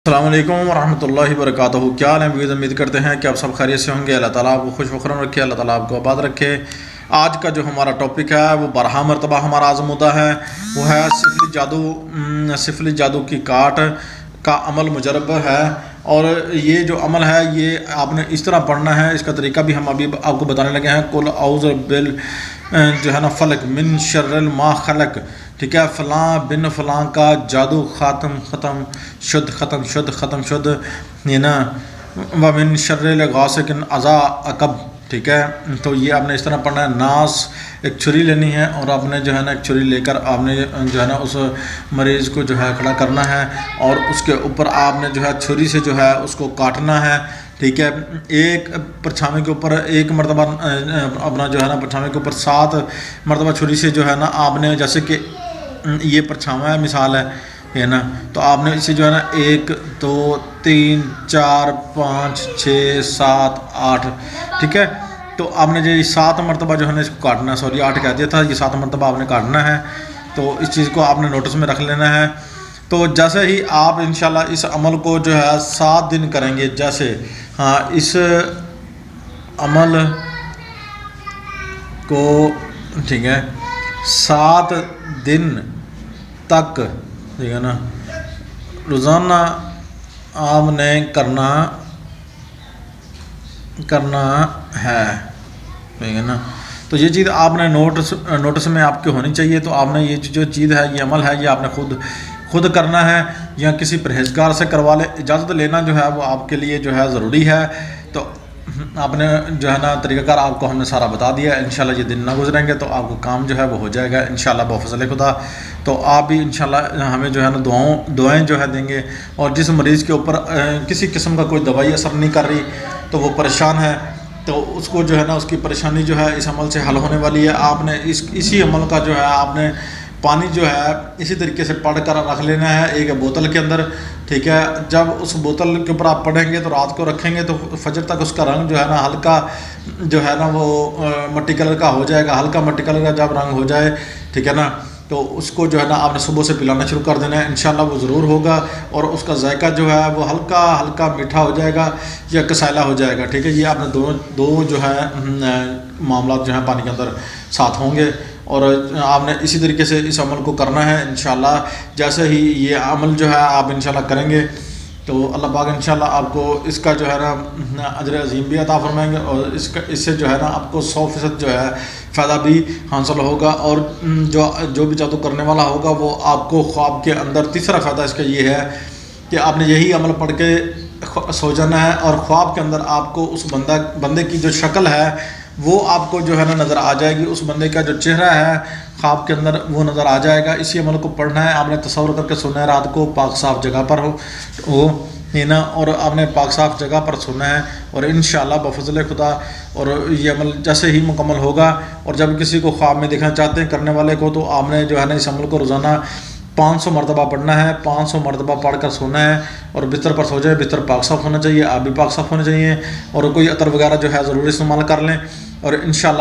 السلام علیکم ورحمۃ اللہ وبرکاتہ۔ کیا حال ہے؟ امید کرتے ہیں کہ آپ سب خیریت سے ہوں گے۔ اللہ تعالیٰ آپ کو خوش وخرم رکھے، اللہ تعالیٰ آپ کو آباد رکھے۔ آج کا جو ہمارا ٹاپک ہے وہ 12 مرتبہ ہمارا آزمودہ ہے، وہ ہے سفلی جادو کی کاٹ کا عمل مجرب ہے۔ اور یہ جو عمل ہے یہ آپ نے اس طرح پڑھنا ہے، اس کا طریقہ بھی ہم ابھی آپ کو بتانے لگے ہیں۔ قل اعوذ جو ہے نا فلق من شر ما خلق، ٹھیک ہے، فلاں بن فلاں کا جادو ختم شد یہ نا، ومن شر غاسق اذا عقب، ٹھیک ہے۔ تو یہ آپ نے اس طرح پڑھنا ہے۔ ناس ایک چھری لینی ہے اور آپ نے جو ہے نا ایک چھری لے کر آپ نے جو ہے نا اس مریض کو جو ہے کھڑا کرنا ہے اور اس کے اوپر آپ نے جو ہے چھری سے جو ہے اس کو کاٹنا ہے، ٹھیک ہے۔ ایک پرچھاوے کے اوپر ایک مرتبہ اپنا جو ہے نا پرچھاوے کے اوپر 7 مرتبہ چھری سے جو ہے نا آپ نے، جیسے کہ یہ پرچھاواں ہے، مثال ہے نا، تو آپ نے اسے جو ہے نا 1 2 3 4 5 6 7 8، ٹھیک ہے۔ تو آپ نے جو 7 مرتبہ جو ہے نا اس کو کاٹنا ہے، سوری 8 کہہ دیا تھا، یہ 7 مرتبہ آپ نے کاٹنا ہے۔ تو اس چیز کو آپ نے نوٹس میں رکھ لینا ہے۔ تو جیسے ہی آپ انشاءاللہ اس عمل کو جو ہے 7 دن کریں گے، جیسے اس عمل کو، ٹھیک ہے، 7 دن تک، ٹھیک ہے نا، روزانہ آپ نے کرنا ہے، ٹھیک ہے نا۔ تو یہ چیز آپ نے نوٹس میں آپ کے ہونی چاہیے۔ تو آپ نے یہ جو چیز ہے، یہ عمل ہے، یہ آپ نے خود کرنا ہے یا کسی پرہیزگار سے کروا لے۔ اجازت لینا جو ہے وہ آپ کے لیے جو ہے ضروری ہے۔ تو آپ نے جو ہے نا طریقہ کار آپ کو ہم نے سارا بتا دیا ہے۔ انشاءاللہ یہ دن نہ گزریں گے تو آپ کو کام جو ہے وہ ہو جائے گا انشاءاللہ بفضل خدا۔ تو آپ بھی انشاءاللہ ہمیں جو ہے نا دعائیں جو ہے دیں گے۔ اور جس مریض کے اوپر کسی قسم کا کوئی دوائی اثر نہیں کر رہی تو وہ پریشان ہے، تو اس کو جو ہے نا اس کی پریشانی جو ہے اس عمل سے حل ہونے والی ہے۔ آپ نے اسی عمل کا جو ہے آپ نے پانی جو ہے اسی طریقے سے پڑھ کر رکھ لینا ہے ایک بوتل کے اندر، ٹھیک ہے۔ جب اس بوتل کے اوپر آپ پڑھیں گے تو رات کو رکھیں گے تو فجر تک اس کا رنگ جو ہے نا ہلکا جو ہے نا وہ مٹی کلر کا ہو جائے گا، ہلکا مٹی کلر کا جب رنگ ہو جائے، ٹھیک ہے نا، تو اس کو جو ہے نا آپ نے صبح سے پلانا شروع کر دینا ہے۔ انشاءاللہ وہ ضرور ہوگا اور اس کا ذائقہ جو ہے وہ ہلکا میٹھا ہو جائے گا یا کسائلہ ہو جائے گا، ٹھیک ہے۔ یہ آپ نے دو جو ہے معاملات جو ہیں پانی کے اندر ساتھ ہوں گے اور آپ نے اسی طریقے سے اس عمل کو کرنا ہے انشاءاللہ۔ جیسے ہی یہ عمل جو ہے آپ انشاءاللہ کریں گے تو اللہ پاک انشاءاللہ آپ کو اس کا جو ہے نا اجر عظیم بھی عطا فرمائیں گے اور اس سے جو ہے نا آپ کو 100% جو ہے فائدہ بھی حاصل ہوگا۔ اور جو بھی جادو کرنے والا ہوگا وہ آپ کو خواب کے اندر، تیسرا فائدہ اس کا یہ ہے کہ آپ نے یہی عمل پڑھ کے سو جانا ہے اور خواب کے اندر آپ کو اس بندے کی جو شکل ہے وہ آپ کو جو ہے نا نظر آ جائے گی، اس بندے کا جو چہرہ ہے خواب کے اندر وہ نظر آ جائے گا۔ اسی عمل کو پڑھنا ہے، آپ نے تصور کر کے سونا ہے، رات کو پاک صاف جگہ پر ہو نا، اور آپ نے پاک صاف جگہ پر سونا ہے اور انشاءاللہ بفضل خدا۔ اور یہ عمل جیسے ہی مکمل ہوگا اور جب کسی کو خواب میں دیکھنا چاہتے ہیں کرنے والے کو، تو آپ نے جو ہے نا اس عمل کو روزانہ 500 مرتبہ پڑھنا ہے، 500 مرتبہ پڑھ کر سونا ہے اور بستر پر سو جائے۔ بستر پاک صاف ہونا چاہیے، آپ بھی پاک صاف ہونے چاہیے اور کوئی عطر وغیرہ جو ہے ضرور استعمال کر لیں اور انشاءاللہ